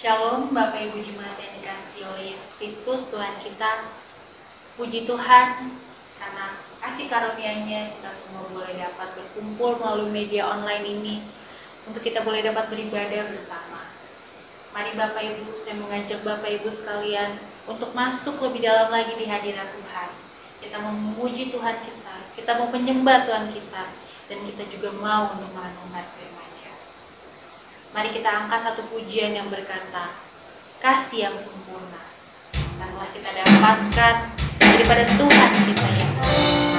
Shalom Bapak Ibu Jemaat yang dikasihi oleh Yesus Kristus Tuhan kita. Puji Tuhan karena kasih karunia-Nya kita semua boleh dapat berkumpul melalui media online ini untuk kita boleh dapat beribadah bersama. Mari Bapak Ibu, saya mengajak Bapak Ibu sekalian untuk masuk lebih dalam lagi di hadirat Tuhan. Kita mau memuji Tuhan kita mau menyembah Tuhan kita, dan kita juga mau untuk merenungkan firman-Nya. Mari kita angkat satu pujian yang berkata, kasih yang sempurna yang telah kita dapatkan daripada Tuhan kita Yesus Kristus.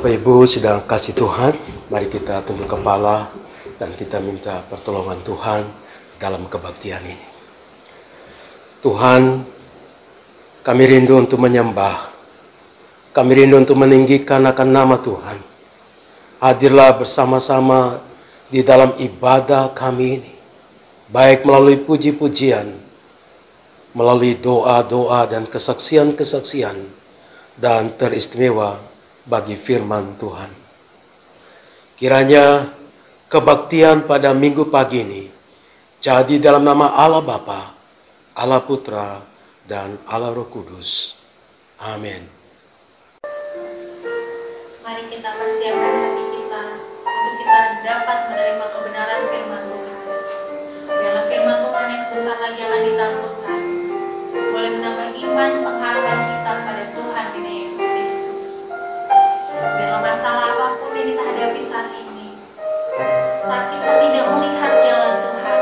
Bapak Ibu sedang kasih Tuhan, mari kita tunduk kepala dan kita minta pertolongan Tuhan dalam kebaktian ini. Tuhan, kami rindu untuk menyembah, kami rindu untuk meninggikan akan nama Tuhan. Hadirlah bersama-sama di dalam ibadah kami ini, baik melalui puji-pujian, melalui doa-doa dan kesaksian-kesaksian, dan teristimewa bagi firman Tuhan. Kiranya kebaktian pada minggu pagi ini jadi dalam nama Allah Bapa, Allah Putra, dan Allah Roh Kudus. Amin. Mari kita persiapkan hati kita untuk kita dapat menerima kebenaran firman Tuhan. Biarlah firman Tuhan yang sebentar lagi akan ditaburkan boleh menambah iman pengharapan kita pada Tuhan di Yesus Kristus. Biarlah masalah apapun yang kita hadapi saat ini, saat kita tidak melihat jalan Tuhan,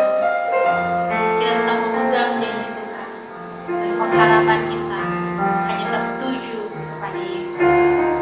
kita tetap memegang janji Tuhan dan pengharapan kita hanya tertuju kepada Yesus Kristus.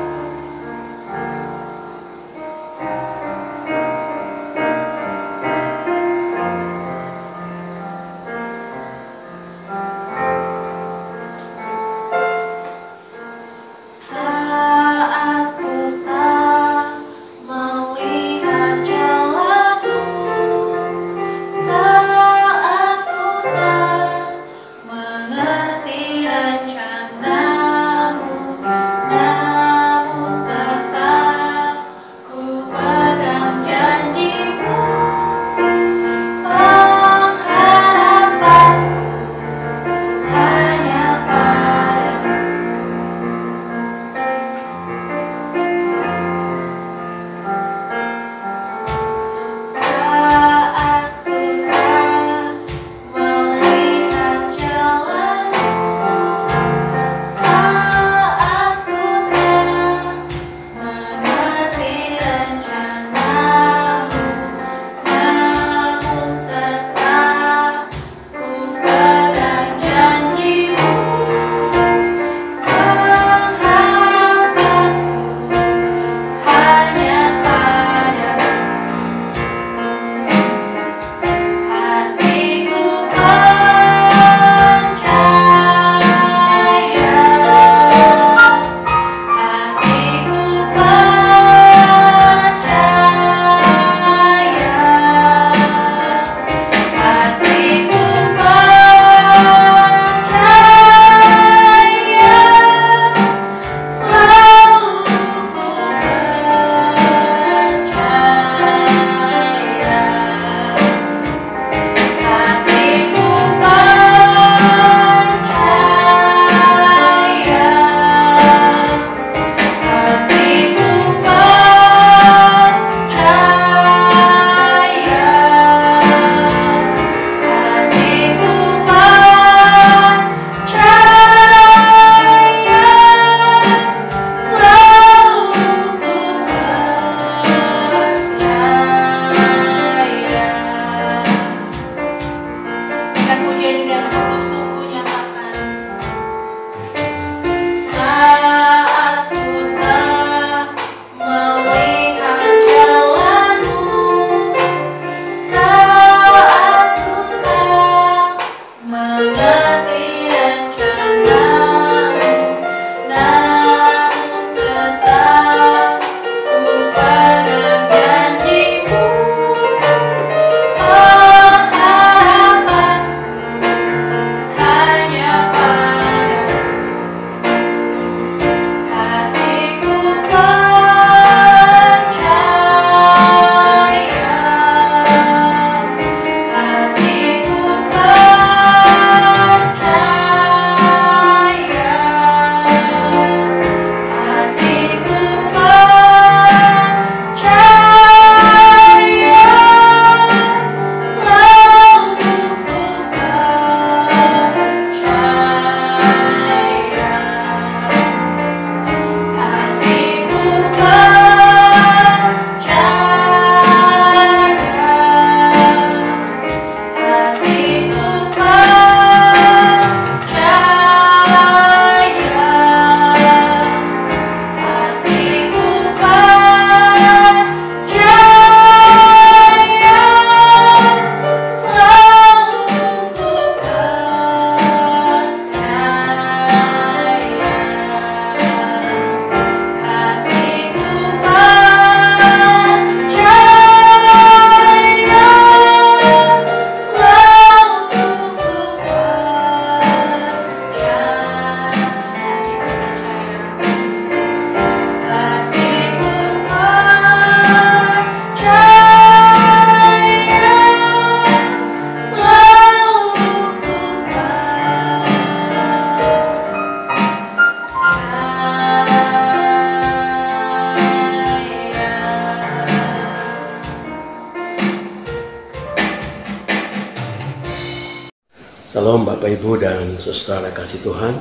Salam Bapak Ibu dan saudara kasih Tuhan.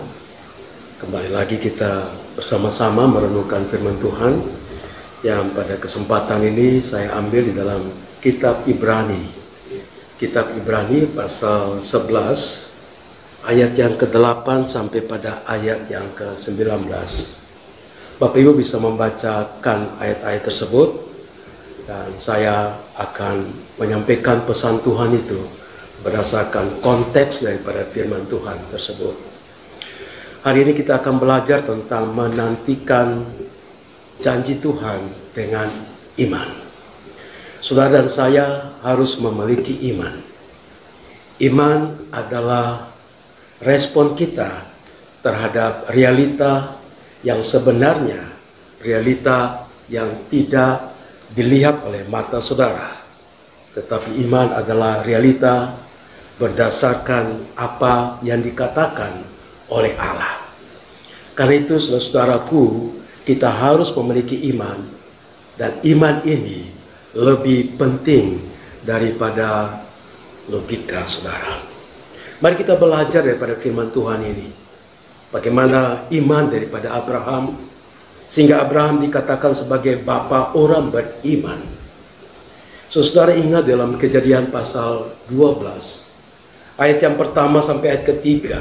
Kembali lagi kita bersama-sama merenungkan firman Tuhan yang pada kesempatan ini saya ambil di dalam kitab Ibrani. Kitab Ibrani pasal 11 ayat yang ke-8 sampai pada ayat yang ke-19. Bapak Ibu bisa membacakan ayat-ayat tersebut dan saya akan menyampaikan pesan Tuhan itu berdasarkan konteks daripada firman Tuhan tersebut. Hari ini kita akan belajar tentang menantikan janji Tuhan dengan iman. Saudara dan saya harus memiliki iman. Iman adalah respon kita terhadap realita yang sebenarnya, realita yang tidak dilihat oleh mata saudara. Tetapi iman adalah realita berdasarkan apa yang dikatakan oleh Allah. Karena itu saudara-saudaraku, kita harus memiliki iman, dan iman ini lebih penting daripada logika saudara. Mari kita belajar daripada firman Tuhan ini. Bagaimana iman daripada Abraham, sehingga Abraham dikatakan sebagai bapa orang beriman. Saudara ingat dalam Kejadian pasal 12, ayat yang pertama sampai ayat ketiga,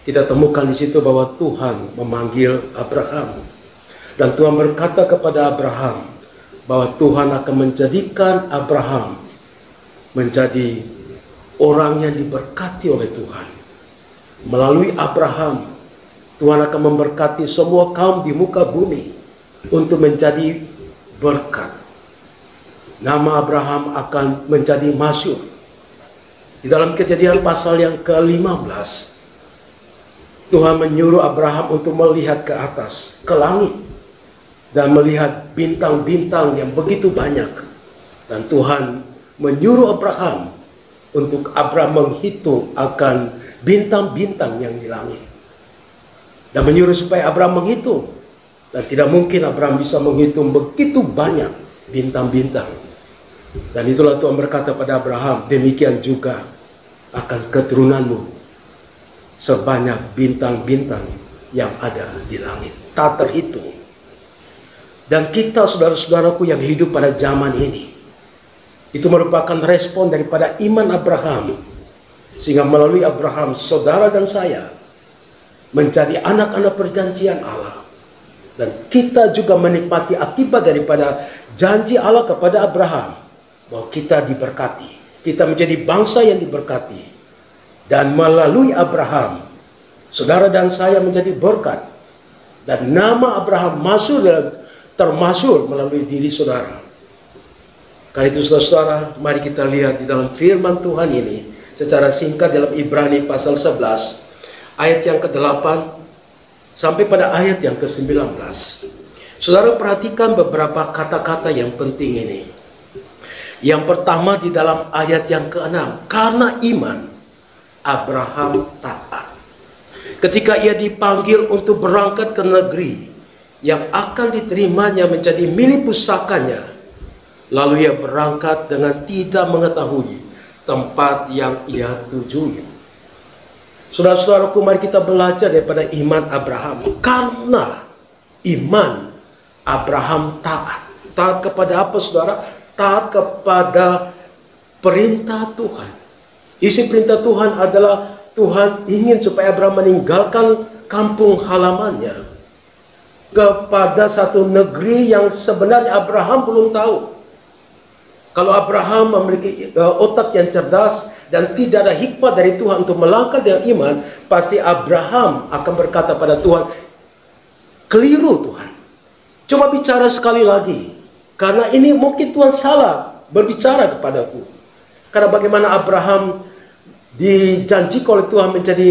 kita temukan di situ bahwa Tuhan memanggil Abraham. Dan Tuhan berkata kepada Abraham bahwa Tuhan akan menjadikan Abraham menjadi orang yang diberkati oleh Tuhan. Melalui Abraham, Tuhan akan memberkati semua kaum di muka bumi untuk menjadi berkat. Nama Abraham akan menjadi masyhur. Di dalam Kejadian pasal yang ke-15, Tuhan menyuruh Abraham untuk melihat ke atas, ke langit, dan melihat bintang-bintang yang begitu banyak. Dan Tuhan menyuruh Abraham untuk Abraham menghitung akan bintang-bintang yang di langit. Dan menyuruh supaya Abraham menghitung. Dan tidak mungkin Abraham bisa menghitung begitu banyak bintang-bintang. Dan itulah Tuhan berkata pada Abraham, demikian juga akan keturunanmu sebanyak bintang-bintang yang ada di langit, tak terhitung. Dan kita saudara-saudaraku yang hidup pada zaman ini, itu merupakan respon daripada iman Abraham, sehingga melalui Abraham saudara dan saya menjadi anak-anak perjanjian Allah. Dan kita juga menikmati akibat daripada janji Allah kepada Abraham, bahwa kita diberkati. Kita menjadi bangsa yang diberkati. Dan melalui Abraham, saudara dan saya menjadi berkat. Dan nama Abraham termasyhur melalui diri saudara. Karena itu saudara-saudara, mari kita lihat di dalam firman Tuhan ini secara singkat dalam Ibrani pasal 11 ayat yang ke-8 sampai pada ayat yang ke-19. Saudara perhatikan beberapa kata-kata yang penting ini. Yang pertama di dalam ayat yang ke-6, karena iman Abraham taat. Ketika ia dipanggil untuk berangkat ke negeri yang akan diterimanya menjadi milik pusakanya, lalu ia berangkat dengan tidak mengetahui tempat yang ia tujui. Saudara-saudaraku, mari kita belajar daripada iman Abraham. Karena iman Abraham taat. Taat kepada apa saudara? Taat kepada perintah Tuhan. Isi perintah Tuhan adalah Tuhan ingin supaya Abraham meninggalkan kampung halamannya kepada satu negeri yang sebenarnya Abraham belum tahu. Kalau Abraham memiliki otak yang cerdas dan tidak ada hikmat dari Tuhan untuk melangkah dengan iman, pasti Abraham akan berkata pada Tuhan, keliru Tuhan. Coba bicara sekali lagi. Karena ini mungkin Tuhan salah berbicara kepadaku. Karena bagaimana Abraham dijanjikan oleh Tuhan menjadi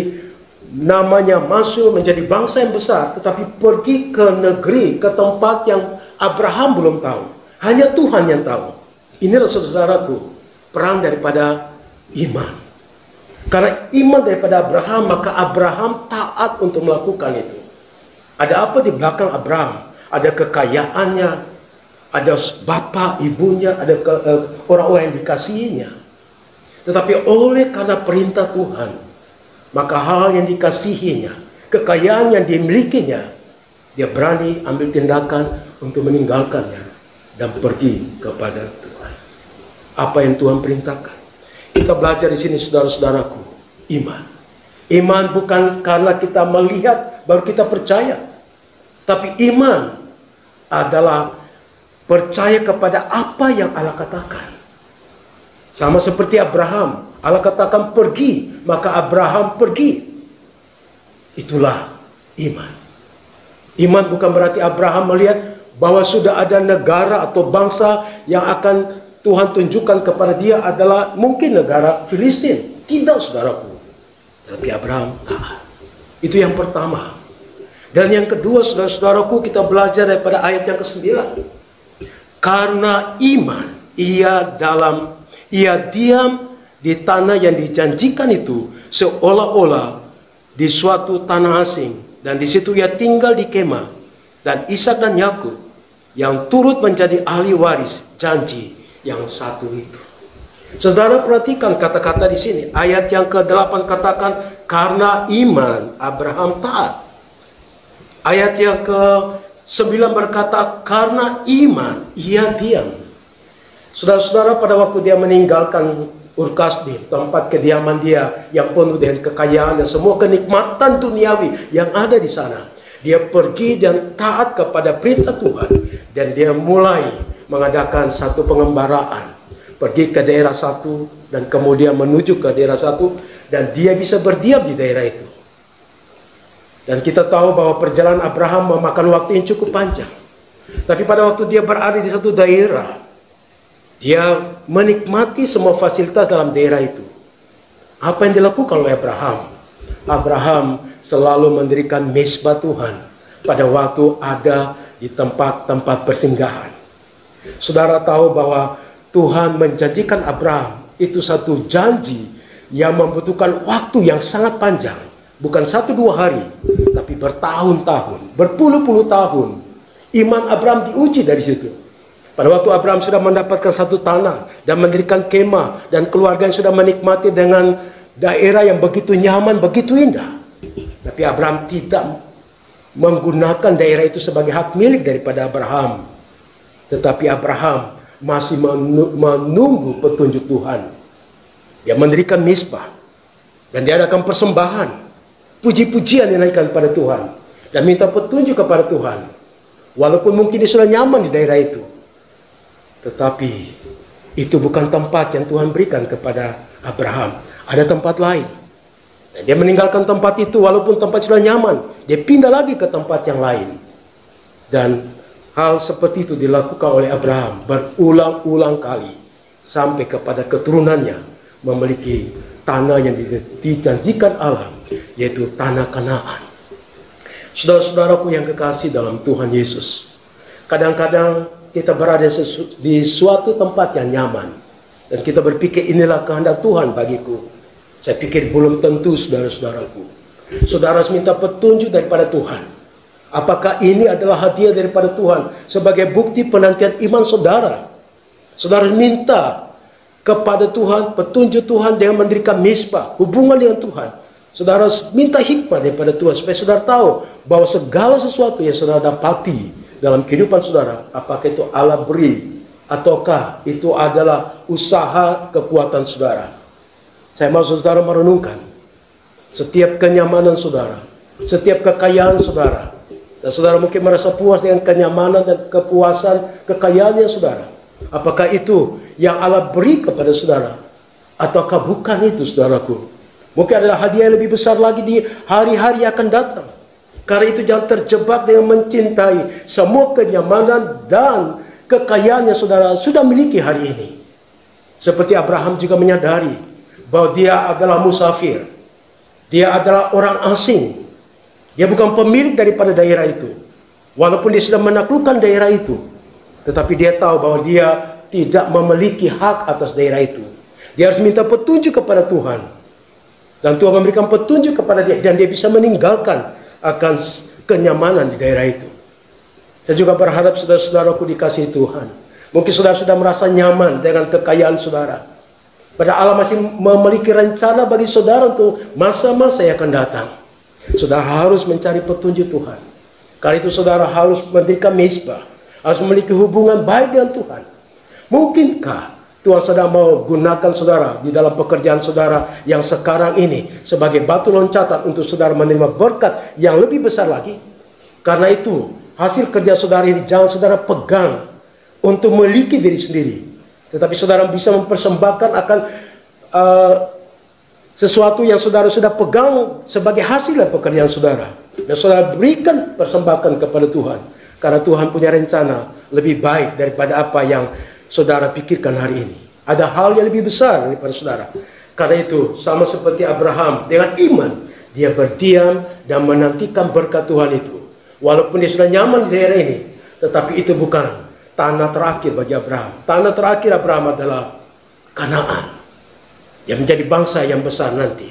namanya masuk menjadi bangsa yang besar, tetapi pergi ke negeri, ke tempat yang Abraham belum tahu. Hanya Tuhan yang tahu. Inilah saudaraku, perang daripada iman. Karena iman daripada Abraham, maka Abraham taat untuk melakukan itu. Ada apa di belakang Abraham? Ada kekayaannya, ada bapak, ibunya, ada orang-orang yang dikasihinya. Tetapi oleh karena perintah Tuhan, maka hal yang dikasihinya, kekayaan yang dimilikinya, dia berani ambil tindakan untuk meninggalkannya dan pergi kepada Tuhan. Apa yang Tuhan perintahkan? Kita belajar di sini, saudara-saudaraku, iman. Iman bukan karena kita melihat baru kita percaya, tapi iman adalah percaya kepada apa yang Allah katakan. Sama seperti Abraham, Allah katakan pergi, maka Abraham pergi. Itulah iman. Iman bukan berarti Abraham melihat bahwa sudah ada negara atau bangsa yang akan Tuhan tunjukkan kepada dia adalah mungkin negara Filistin. Tidak, saudaraku. Tapi Abraham taat. Itu yang pertama. Dan yang kedua, saudara-saudaraku, kita belajar daripada ayat yang ke-9. Karena iman, ia diam di tanah yang dijanjikan itu, seolah-olah di suatu tanah asing, dan di situ ia tinggal di kemah. Dan Ishak dan Yakub yang turut menjadi ahli waris janji yang satu itu. Saudara perhatikan kata-kata di sini. Ayat yang ke-8 katakan karena iman Abraham taat. Ayat yang ke-9 berkata karena iman ia diam. Saudara-saudara, pada waktu dia meninggalkan Ur-Kasdim, tempat kediaman dia yang penuh dengan kekayaan dan semua kenikmatan duniawi yang ada di sana, dia pergi dan taat kepada perintah Tuhan, dan dia mulai mengadakan satu pengembaraan, pergi ke daerah satu dan kemudian menuju ke daerah satu, dan dia bisa berdiam di daerah itu. Dan kita tahu bahwa perjalanan Abraham memakan waktu yang cukup panjang. Tapi pada waktu dia berada di satu daerah, dia menikmati semua fasilitas dalam daerah itu. Apa yang dilakukan oleh Abraham? Abraham selalu mendirikan mezbah Tuhan pada waktu ada di tempat-tempat persinggahan. Saudara tahu bahwa Tuhan menjanjikan Abraham itu satu janji yang membutuhkan waktu yang sangat panjang. Bukan 1-2 hari, tapi bertahun-tahun, berpuluh-puluh tahun. Iman Abraham diuji dari situ. Pada waktu Abraham sudah mendapatkan satu tanah dan mendirikan kemah, dan keluarga yang sudah menikmati dengan daerah yang begitu nyaman, begitu indah. Tapi Abraham tidak menggunakan daerah itu sebagai hak milik daripada Abraham. Tetapi Abraham masih menunggu petunjuk Tuhan. Dia mendirikan mezbah dan dia adakan persembahan, puji-pujian dinaikkan pada Tuhan, dan minta petunjuk kepada Tuhan. Walaupun mungkin dia sudah nyaman di daerah itu, tetapi itu bukan tempat yang Tuhan berikan kepada Abraham. Ada tempat lain. Dan dia meninggalkan tempat itu walaupun tempat sudah nyaman. Dia pindah lagi ke tempat yang lain. Dan hal seperti itu dilakukan oleh Abraham berulang-ulang kali. Sampai kepada keturunannya memiliki tanah yang dijanjikan Allah, yaitu tanah Kanaan. Saudara-saudaraku yang kekasih dalam Tuhan Yesus, kadang-kadang kita berada di suatu tempat yang nyaman, dan kita berpikir inilah kehendak Tuhan bagiku. Saya pikir belum tentu, saudara-saudaraku. Saudara harus minta petunjuk daripada Tuhan. Apakah ini adalah hadiah daripada Tuhan sebagai bukti penantian iman saudara? Saudara minta kepada Tuhan, petunjuk Tuhan dengan mendirikan mezbah, hubungan dengan Tuhan. Saudara minta hikmah daripada Tuhan supaya saudara tahu bahwa segala sesuatu yang saudara dapati dalam kehidupan saudara, apakah itu Allah beri ataukah itu adalah usaha kekuatan saudara. Saya mau saudara merenungkan setiap kenyamanan saudara, setiap kekayaan saudara, dan saudara mungkin merasa puas dengan kenyamanan dan kepuasan kekayaannya saudara. Apakah itu yang Allah beri kepada saudara ataukah bukan itu, saudaraku? Mungkin adalah hadiah yang lebih besar lagi di hari-hari yang akan datang. Karena itu jangan terjebak dengan mencintai semua kenyamanan dan kekayaan yang saudara sudah miliki hari ini. Seperti Abraham juga menyadari bahwa dia adalah musafir. Dia adalah orang asing. Dia bukan pemilik daripada daerah itu. Walaupun dia sudah menaklukkan daerah itu, tetapi dia tahu bahwa dia tidak memiliki hak atas daerah itu. Dia harus minta petunjuk kepada Tuhan. Dan Tuhan memberikan petunjuk kepada dia, dan dia bisa meninggalkan akan kenyamanan di daerah itu. Saya juga berharap saudara-saudaraku dikasihi Tuhan. Mungkin saudara sudah merasa nyaman dengan kekayaan saudara. Pada Allah masih memiliki rencana bagi saudara untuk masa-masa yang akan datang. Saudara harus mencari petunjuk Tuhan. Karena itu saudara harus mendirikan mezbah, harus memiliki hubungan baik dengan Tuhan. Mungkinkah Tuhan sedang mau gunakan saudara di dalam pekerjaan saudara yang sekarang ini sebagai batu loncatan untuk saudara menerima berkat yang lebih besar lagi? Karena itu hasil kerja saudara ini jangan saudara pegang untuk memiliki diri sendiri, tetapi saudara bisa mempersembahkan akan sesuatu yang saudara sudah pegang sebagai hasil dari pekerjaan saudara. Dan saudara berikan persembahan kepada Tuhan. Karena Tuhan punya rencana lebih baik daripada apa yang saudara pikirkan hari ini. Ada hal yang lebih besar daripada saudara. Karena itu sama seperti Abraham, dengan iman dia berdiam dan menantikan berkat Tuhan itu. Walaupun dia sudah nyaman di daerah ini, tetapi itu bukan tanah terakhir bagi Abraham. Tanah terakhir Abraham adalah Kanaan, yang menjadi bangsa yang besar nanti.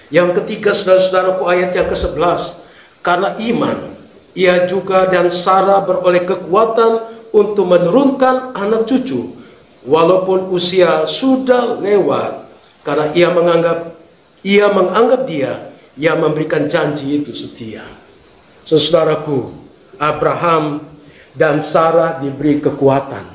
Yang ketiga, saudara-saudaraku, ayat yang ke-11. Karena iman, ia juga dan Sarah beroleh kekuatan untuk menurunkan anak cucu, walaupun usia sudah lewat. Karena ia menganggap dia yang memberikan janji itu setia. Saudaraku, Abraham dan Sarah diberi kekuatan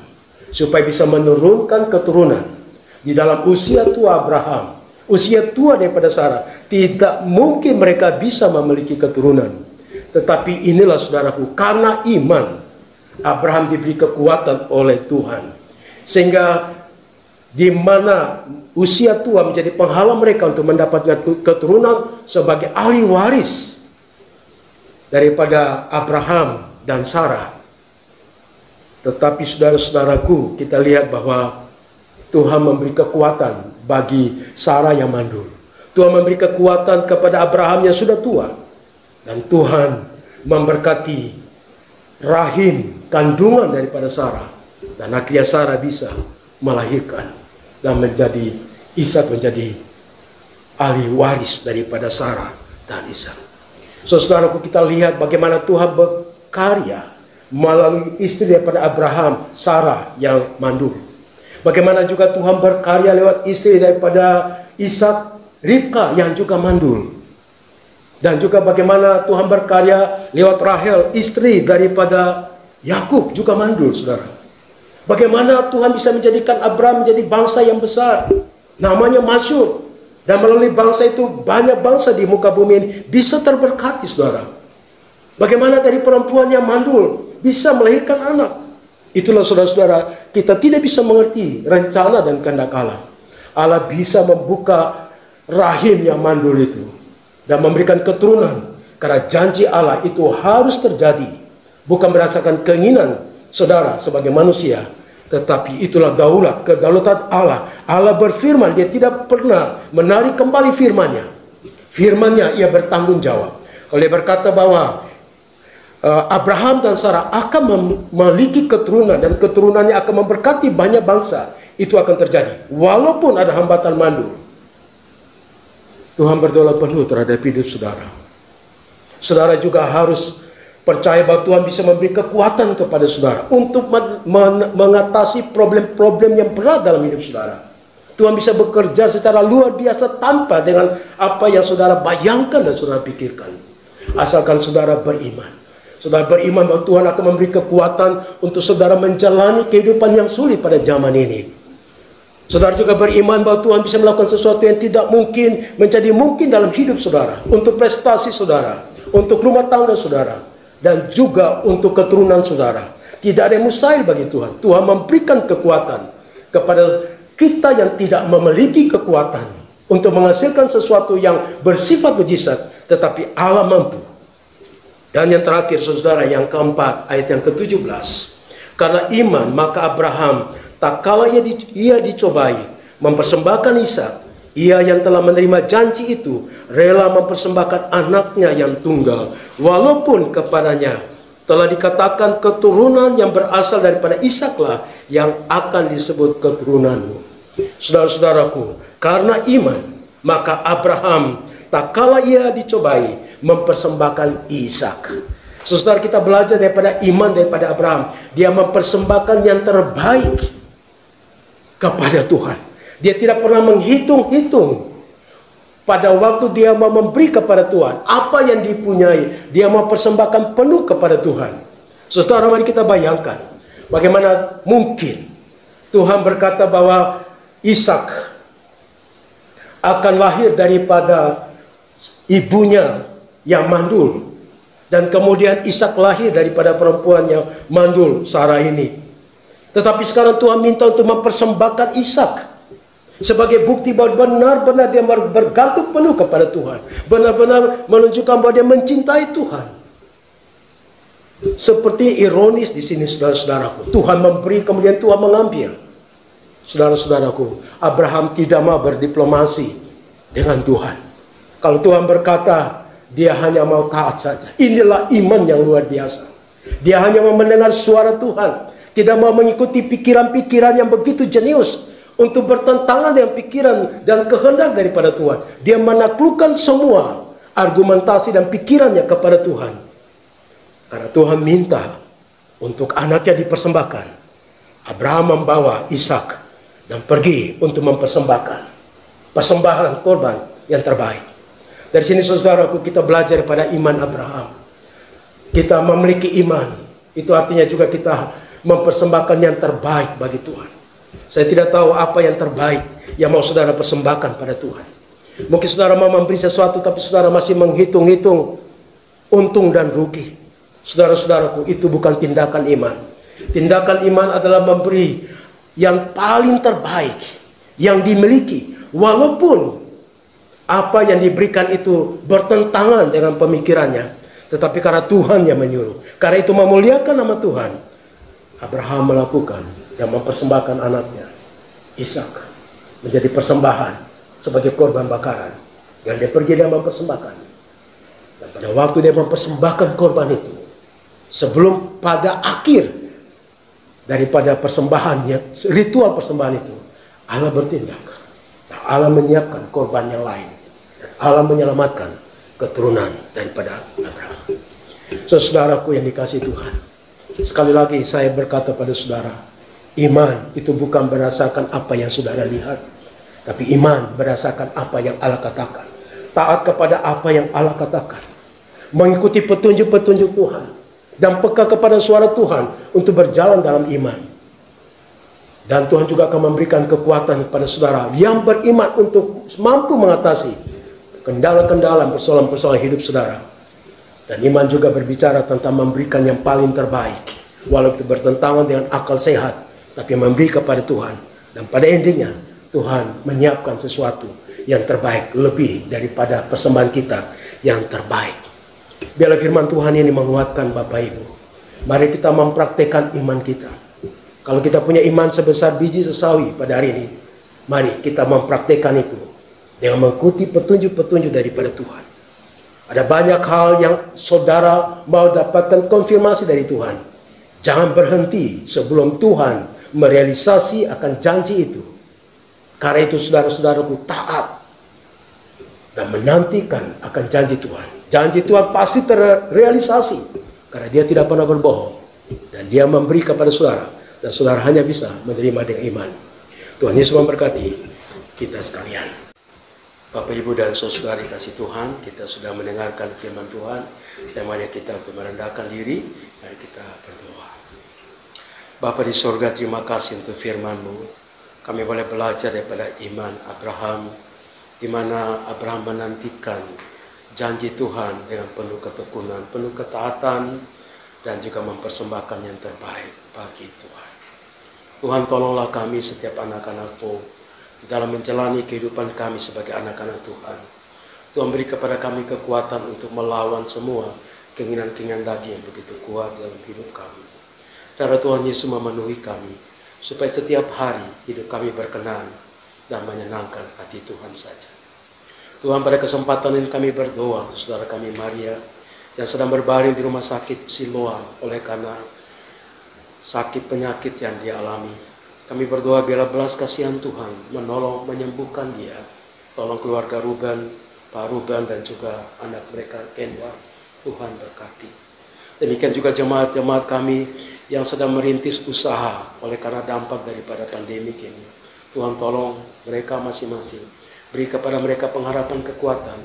supaya bisa menurunkan keturunan. Di dalam usia tua Abraham, usia tua daripada Sarah, tidak mungkin mereka bisa memiliki keturunan. Tetapi inilah saudaraku, karena iman, Abraham diberi kekuatan oleh Tuhan. Sehingga di mana usia tua menjadi penghalang mereka untuk mendapatkan keturunan sebagai ahli waris daripada Abraham dan Sarah. Tetapi saudara-saudaraku, kita lihat bahwa Tuhan memberi kekuatan bagi Sarah yang mandul. Tuhan memberi kekuatan kepada Abraham yang sudah tua. Dan Tuhan memberkati rahim kandungan daripada Sarah. Dan akhirnya Sarah bisa melahirkan dan menjadi Ishak menjadi ahli waris daripada Sarah dan Ishak. Saudaraku, kita lihat bagaimana Tuhan berkarya melalui istri daripada Abraham, Sarah yang mandul. Bagaimana juga Tuhan berkarya lewat istri daripada Ishak, Ribka yang juga mandul. Dan juga bagaimana Tuhan berkarya lewat Rahel, istri daripada Yakub, juga mandul, saudara. Bagaimana Tuhan bisa menjadikan Abraham menjadi bangsa yang besar, namanya masyhur. Dan melalui bangsa itu banyak bangsa di muka bumi ini bisa terberkati, saudara. Bagaimana dari perempuan yang mandul bisa melahirkan anak. Itulah saudara-saudara, kita tidak bisa mengerti rencana dan kehendak Allah. Allah bisa membuka rahim yang mandul itu dan memberikan keturunan. Karena janji Allah itu harus terjadi. Bukan berdasarkan keinginan saudara sebagai manusia, tetapi itulah kedaulatan Allah. Allah berfirman, dia tidak pernah menarik kembali firman-Nya. Firman-Nya ia bertanggung jawab. Kalau dia berkata bahwa Abraham dan Sarah akan memiliki keturunan dan keturunannya akan memberkati banyak bangsa, itu akan terjadi walaupun ada hambatan mandul. Tuhan berdaulat penuh terhadap hidup saudara. Saudara juga harus percaya bahwa Tuhan bisa memberi kekuatan kepada saudara untuk mengatasi problem-problem yang berat dalam hidup saudara. Tuhan bisa bekerja secara luar biasa tanpa dengan apa yang saudara bayangkan dan saudara pikirkan. Asalkan saudara beriman. Saudara beriman bahwa Tuhan akan memberi kekuatan untuk saudara menjalani kehidupan yang sulit pada zaman ini. Saudara juga beriman bahwa Tuhan bisa melakukan sesuatu yang tidak mungkin menjadi mungkin dalam hidup saudara. Untuk prestasi saudara, untuk rumah tangga saudara, dan juga untuk keturunan saudara. Tidak ada yang mustahil bagi Tuhan. Tuhan memberikan kekuatan kepada kita yang tidak memiliki kekuatan untuk menghasilkan sesuatu yang bersifat mujizat, tetapi Allah mampu. Dan yang terakhir saudara, yang keempat, ayat yang ke-17. Karena iman maka Abraham, tak kala ia dicobai, mempersembahkan Ishak, ia yang telah menerima janji itu rela mempersembahkan anaknya yang tunggal, walaupun kepadanya telah dikatakan keturunan yang berasal daripada Ishaklah yang akan disebut keturunanmu. Saudara-saudaraku, karena iman maka Abraham, tak kala ia dicobai, mempersembahkan Ishak. Saudara, kita belajar daripada iman daripada Abraham. Dia mempersembahkan yang terbaik kepada Tuhan. Dia tidak pernah menghitung-hitung pada waktu dia mau memberi kepada Tuhan. Apa yang dipunyai, dia mau persembahkan penuh kepada Tuhan. Saudara, mari kita bayangkan bagaimana mungkin Tuhan berkata bahwa Ishak akan lahir daripada ibunya yang mandul. Dan kemudian Ishak lahir daripada perempuan yang mandul, Sarah ini. Tetapi sekarang Tuhan minta untuk mempersembahkan Ishak sebagai bukti bahwa benar-benar dia bergantung penuh kepada Tuhan. Benar-benar menunjukkan bahwa dia mencintai Tuhan. Seperti ironis di sini, saudara-saudaraku. Tuhan memberi, kemudian Tuhan mengambil. Saudara-saudaraku, Abraham tidak mau berdiplomasi dengan Tuhan. Kalau Tuhan berkata, dia hanya mau taat saja. Inilah iman yang luar biasa. Dia hanya mau mendengar suara Tuhan. Tidak mau mengikuti pikiran-pikiran yang begitu jenius untuk bertentangan dengan pikiran dan kehendak daripada Tuhan. Dia menaklukkan semua argumentasi dan pikirannya kepada Tuhan. Karena Tuhan minta untuk anaknya dipersembahkan. Abraham membawa Ishak dan pergi untuk mempersembahkan persembahan korban yang terbaik. Dari sini saudaraku, kita belajar pada iman Abraham. Kita memiliki iman, itu artinya juga kita mempersembahkan yang terbaik bagi Tuhan. Saya tidak tahu apa yang terbaik yang mau saudara persembahkan pada Tuhan. Mungkin saudara mau memberi sesuatu, tapi saudara masih menghitung-hitung untung dan rugi. Saudara-saudaraku, itu bukan tindakan iman. Tindakan iman adalah memberi yang paling terbaik yang dimiliki, walaupun apa yang diberikan itu bertentangan dengan pemikirannya, tetapi karena Tuhan yang menyuruh, karena itu memuliakan nama Tuhan, Abraham melakukan dan mempersembahkan anaknya Ishak menjadi persembahan sebagai korban bakaran, dan dia pergi dan mempersembahkan. Dan pada waktu dia mempersembahkan korban itu, sebelum pada akhir daripada persembahannya, ritual persembahan itu, Allah bertindak. Allah menyiapkan korban yang lain. Allah menyelamatkan keturunan daripada Abraham. Saudaraku yang dikasihi Tuhan, sekali lagi saya berkata pada saudara, iman itu bukan berdasarkan apa yang saudara lihat, tapi iman berdasarkan apa yang Allah katakan. Taat kepada apa yang Allah katakan, mengikuti petunjuk-petunjuk Tuhan, dan peka kepada suara Tuhan untuk berjalan dalam iman. Dan Tuhan juga akan memberikan kekuatan kepada saudara yang beriman untuk mampu mengatasi kendala-kendala, persoalan-persoalan hidup saudara. Dan iman juga berbicara tentang memberikan yang paling terbaik, walaupun itu bertentangan dengan akal sehat, tapi memberi kepada Tuhan. Dan pada endingnya, Tuhan menyiapkan sesuatu yang terbaik, lebih daripada persembahan kita yang terbaik. Biarlah firman Tuhan ini menguatkan Bapak Ibu. Mari kita mempraktekkan iman kita. Kalau kita punya iman sebesar biji sesawi pada hari ini, mari kita mempraktekkan itu dengan mengikuti petunjuk-petunjuk daripada Tuhan. Ada banyak hal yang saudara mau dapatkan konfirmasi dari Tuhan. Jangan berhenti sebelum Tuhan merealisasi akan janji itu. Karena itu saudara-saudaraku, taat dan menantikan akan janji Tuhan. Janji Tuhan pasti terrealisasi karena Dia tidak pernah berbohong, dan Dia memberi kepada saudara. Dan saudara hanya bisa menerima dengan iman. Tuhan Yesus memberkati kita sekalian. Bapak, Ibu, dan saudara kasih Tuhan, kita sudah mendengarkan firman Tuhan. Semuanya kita untuk merendahkan diri. Mari kita berdoa. Bapa di sorga, terima kasih untuk firman-Mu. Kami boleh belajar daripada iman Abraham, di mana Abraham menantikan janji Tuhan dengan penuh ketekunan, penuh ketaatan, dan juga mempersembahkan yang terbaik bagi Tuhan. Tuhan, tolonglah kami setiap anak-anak-Mu di dalam menjalani kehidupan kami sebagai anak-anak Tuhan. Tuhan, beri kepada kami kekuatan untuk melawan semua keinginan-keinginan daging yang begitu kuat dalam hidup kami. Darah Tuhan Yesus memenuhi kami, supaya setiap hari hidup kami berkenan dan menyenangkan hati Tuhan saja. Tuhan, pada kesempatan ini kami berdoa untuk saudara kami Maria yang sedang berbaring di rumah sakit Siloam oleh karena sakit penyakit yang dia alami. Kami berdoa biarlah belas kasihan Tuhan menolong, menyembuhkan dia. Tolong keluarga Ruben, Pak Ruben, dan juga anak mereka Kenwa. Tuhan berkati. Demikian juga jemaat-jemaat kami yang sedang merintis usaha oleh karena dampak daripada pandemi ini. Tuhan tolong mereka masing-masing. Beri kepada mereka pengharapan kekuatan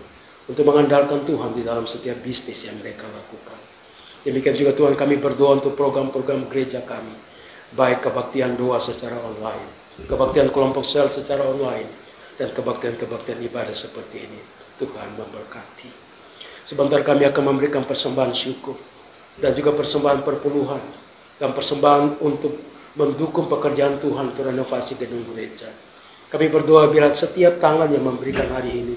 untuk mengandalkan Tuhan di dalam setiap bisnis yang mereka lakukan. Demikian juga Tuhan, kami berdoa untuk program-program gereja kami, baik kebaktian doa secara online, kebaktian kelompok sel secara online, dan kebaktian-kebaktian ibadah seperti ini. Tuhan memberkati. Sebentar kami akan memberikan persembahan syukur dan juga persembahan perpuluhan dan persembahan untuk mendukung pekerjaan Tuhan untuk renovasi gedung gereja. Kami berdoa bila setiap tangan yang memberikan hari ini,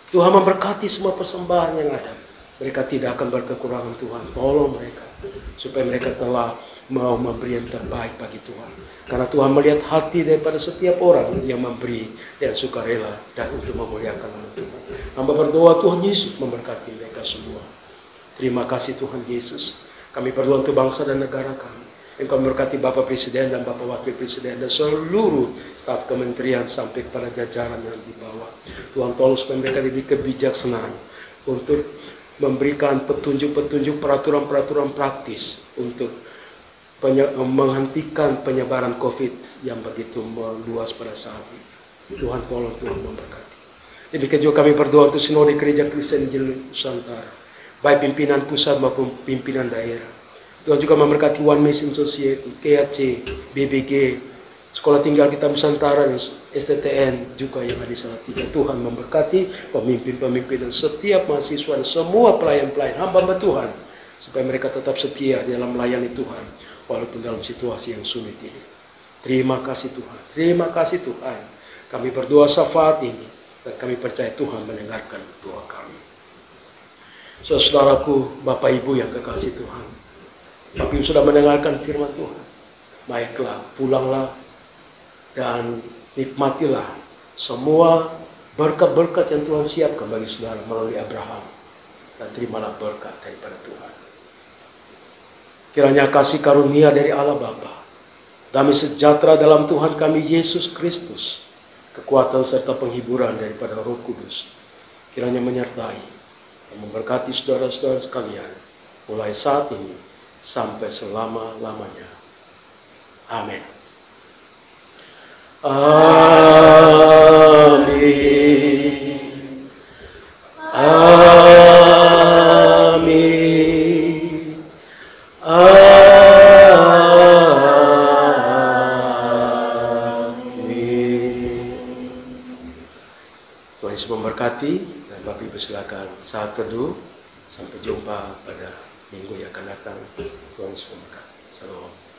Tuhan memberkati semua persembahan yang ada. Mereka tidak akan berkekurangan. Tuhan tolong mereka supaya mereka telah mau memberi yang terbaik bagi Tuhan. Karena Tuhan melihat hati daripada setiap orang yang memberi dan sukarela dan untuk memuliakan nama Tuhan. Hamba berdoa Tuhan Yesus memberkati mereka semua. Terima kasih Tuhan Yesus. Kami berdoa untuk bangsa dan negara kami. Engkau memberkati Bapak Presiden dan Bapak Wakil Presiden dan seluruh staf kementerian sampai kepada jajaran yang di bawah. Tuhan tolong supaya mereka diberi kebijaksanaan untuk memberikan petunjuk-petunjuk peraturan-peraturan praktis untuk menghentikan penyebaran COVID yang begitu meluas pada saat ini. Tuhan tolong, Tuhan memberkati. Demikian juga kami berdoa untuk Sinode Gereja Kristen Injil Nusantara, baik pimpinan pusat maupun pimpinan daerah. Tuhan juga memberkati One Mission Society, KAC, BBG, Sekolah Tinggal Kita Nusantara, dan STTN juga yang ada di Salatiga. Tuhan memberkati pemimpin-pemimpin dan setiap mahasiswa dan semua pelayan-pelayan hamba Tuhan, supaya mereka tetap setia dalam melayani Tuhan walaupun dalam situasi yang sulit ini. Terima kasih Tuhan, terima kasih Tuhan. Kami berdoa syafaat ini dan kami percaya Tuhan mendengarkan doa kami. Saudaraku, Bapak Ibu yang kekasih Tuhan, Bapak Ibu sudah mendengarkan firman Tuhan. Baiklah, pulanglah dan nikmatilah semua berkat-berkat yang Tuhan siapkan bagi saudara melalui Abraham. Dan terimalah berkat daripada Tuhan. Kiranya kasih karunia dari Allah Bapa, damai sejahtera dalam Tuhan kami Yesus Kristus, kekuatan serta penghiburan daripada Roh Kudus, kiranya menyertai dan memberkati saudara-saudara sekalian, mulai saat ini sampai selama-lamanya. Amin. Amin. Amin. Amin. Tuhan Yesus memberkati, dan Bapak Ibu silakan saat teduh. Sampai jumpa pada minggu yang akan datang. Tuhan Yesus memberkati. Salam.